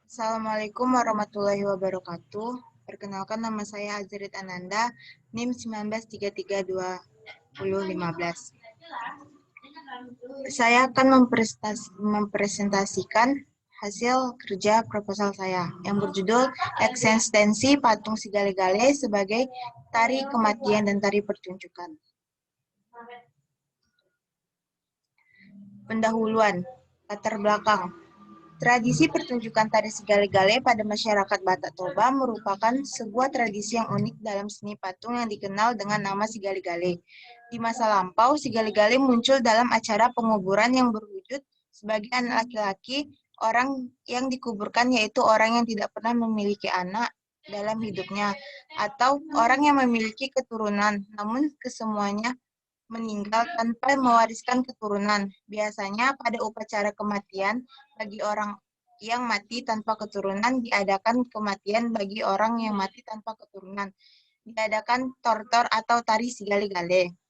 Assalamualaikum warahmatullahi wabarakatuh. Perkenalkan, nama saya Azrit Ananda, NIM 19332015. Saya akan mempresentasikan hasil kerja proposal saya yang berjudul Eksistensi Patung Sigale-Gale sebagai Tari Kematian dan Tari Pertunjukan. Pendahuluan, latar belakang. Tradisi pertunjukan tari Sigale-Gale pada masyarakat Batak Toba merupakan sebuah tradisi yang unik dalam seni patung yang dikenal dengan nama Sigale-Gale. Di masa lampau, Sigale-Gale muncul dalam acara penguburan yang berwujud sebagai anak laki-laki. Orang yang dikuburkan yaitu orang yang tidak pernah memiliki anak dalam hidupnya, atau orang yang memiliki keturunan, namun kesemuanya meninggal tanpa mewariskan keturunan. Biasanya pada upacara kematian bagi orang yang mati tanpa keturunan diadakan kematian bagi orang yang mati tanpa keturunan. Diadakan tortor atau tari Sigale-Gale.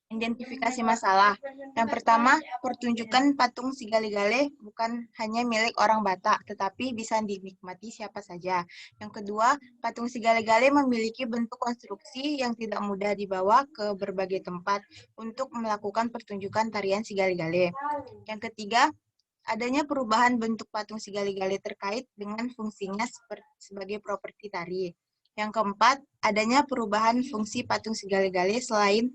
Identifikasi masalah. Yang pertama, pertunjukan patung Sigale-Gale bukan hanya milik orang Batak, tetapi bisa dinikmati siapa saja. Yang kedua, patung Sigale-Gale memiliki bentuk konstruksi yang tidak mudah dibawa ke berbagai tempat untuk melakukan pertunjukan tarian Sigale-Gale. Yang ketiga, adanya perubahan bentuk patung Sigale-Gale terkait dengan fungsinya sebagai properti tari. Yang keempat, adanya perubahan fungsi patung Sigale-Gale selain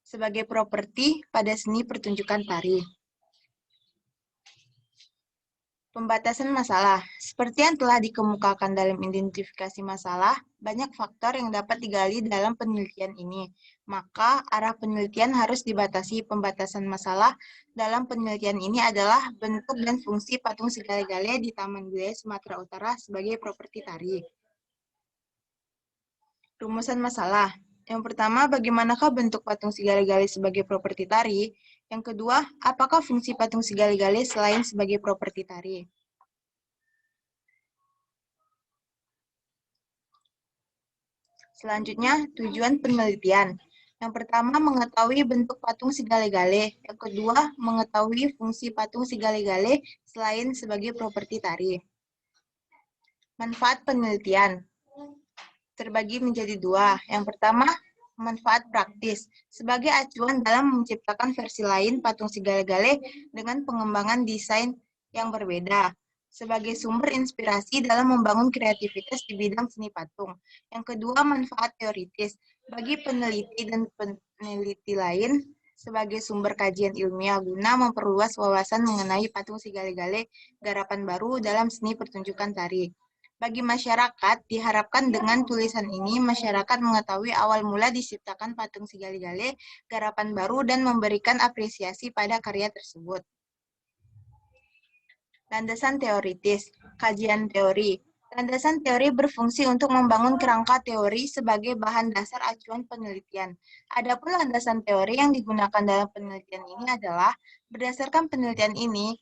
sebagai properti pada seni pertunjukan tari. Pembatasan masalah. Seperti yang telah dikemukakan dalam identifikasi masalah, banyak faktor yang dapat digali dalam penelitian ini. Maka, arah penelitian harus dibatasi. Pembatasan masalah dalam penelitian ini adalah bentuk dan fungsi patung Sigale-Gale di Taman Budaya Sumatera Utara sebagai properti tari. Rumusan masalah. Yang pertama, bagaimanakah bentuk patung Sigale-Gale sebagai properti tari? Yang kedua, apakah fungsi patung Sigale-Gale selain sebagai properti tari? Selanjutnya, tujuan penelitian. Yang pertama, mengetahui bentuk patung Sigale-Gale. Yang kedua, mengetahui fungsi patung Sigale-Gale selain sebagai properti tari. Manfaat penelitian terbagi menjadi dua. Yang pertama, manfaat praktis, sebagai acuan dalam menciptakan versi lain patung Sigale-Gale dengan pengembangan desain yang berbeda, sebagai sumber inspirasi dalam membangun kreativitas di bidang seni patung. Yang kedua, manfaat teoritis, bagi peneliti dan peneliti lain, sebagai sumber kajian ilmiah guna memperluas wawasan mengenai patung Sigale-Gale, garapan baru dalam seni pertunjukan tari. Bagi masyarakat, diharapkan dengan tulisan ini, masyarakat mengetahui awal mula diciptakan patung Sigale-Gale, garapan baru, dan memberikan apresiasi pada karya tersebut. Landasan teoritis, kajian teori. Landasan teori berfungsi untuk membangun kerangka teori sebagai bahan dasar acuan penelitian. Adapun landasan teori yang digunakan dalam penelitian ini adalah, berdasarkan penelitian ini,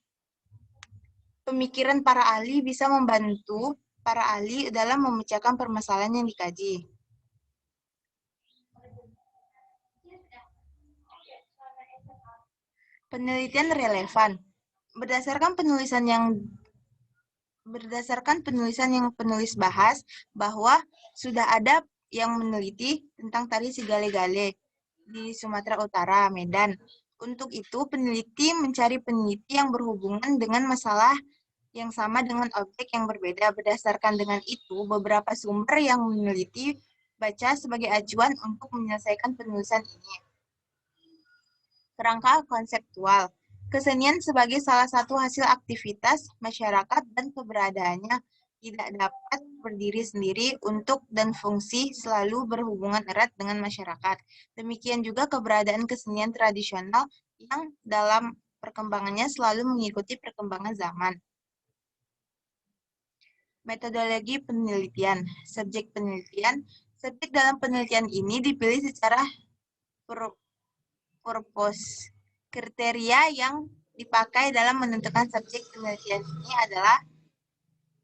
pemikiran para ahli bisa membantu para ahli dalam memecahkan permasalahan yang dikaji. Penelitian relevan. Berdasarkan penulisan yang penulis bahas, bahwa sudah ada yang meneliti tentang tari Sigale-Gale di Sumatera Utara, Medan. Untuk itu, peneliti mencari peneliti yang berhubungan dengan masalah yang sama dengan objek yang berbeda. Berdasarkan dengan itu, beberapa sumber yang meneliti baca sebagai acuan untuk menyelesaikan penulisan ini. Kerangka konseptual. Kesenian sebagai salah satu hasil aktivitas masyarakat dan keberadaannya tidak dapat berdiri sendiri untuk dan fungsi selalu berhubungan erat dengan masyarakat. Demikian juga keberadaan kesenian tradisional yang dalam perkembangannya selalu mengikuti perkembangan zaman. Metodologi penelitian. Subjek penelitian. Subjek dalam penelitian ini dipilih secara purpose. Kriteria yang dipakai dalam menentukan subjek penelitian ini adalah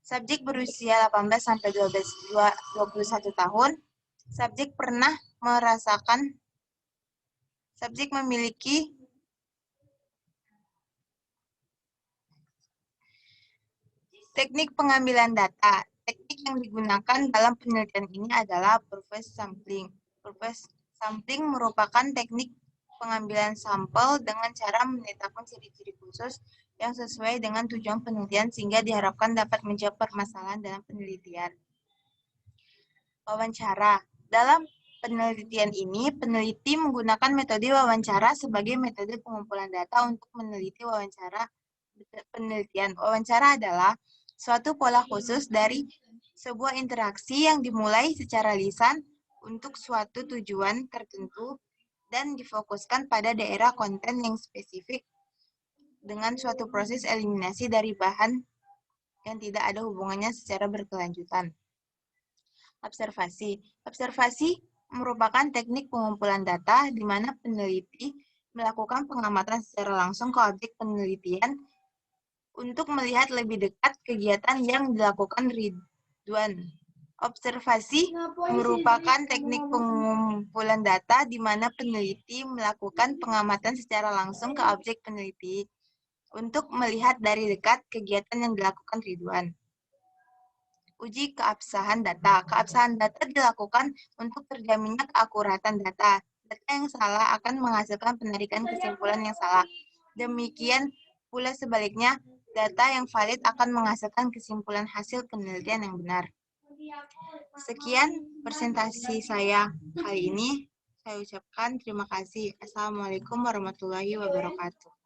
subjek berusia 18-21 tahun, subjek pernah merasakan, subjek memiliki Teknik pengambilan data. Teknik yang digunakan dalam penelitian ini adalah purpose sampling. Purpose sampling merupakan teknik pengambilan sampel dengan cara menetapkan ciri-ciri khusus yang sesuai dengan tujuan penelitian sehingga diharapkan dapat menjawab permasalahan dalam penelitian. Wawancara. Dalam penelitian ini, peneliti menggunakan metode wawancara sebagai metode pengumpulan data untuk meneliti penelitian. Wawancara adalah suatu pola khusus dari sebuah interaksi yang dimulai secara lisan untuk suatu tujuan tertentu dan difokuskan pada daerah konten yang spesifik dengan suatu proses eliminasi dari bahan yang tidak ada hubungannya secara berkelanjutan. Observasi. Observasi merupakan teknik pengumpulan data di mana peneliti melakukan pengamatan secara langsung ke objek penelitian untuk melihat lebih dekat kegiatan yang dilakukan Ridwan. Observasi merupakan teknik pengumpulan data di mana peneliti melakukan pengamatan secara langsung ke objek peneliti untuk melihat dari dekat kegiatan yang dilakukan Ridwan. Uji keabsahan data. Keabsahan data dilakukan untuk terjaminnya keakuratan data. Data yang salah akan menghasilkan penarikan kesimpulan yang salah. Demikian pula sebaliknya, data yang valid akan menghasilkan kesimpulan hasil penelitian yang benar. Sekian presentasi saya kali ini. Saya ucapkan terima kasih. Assalamualaikum warahmatullahi wabarakatuh.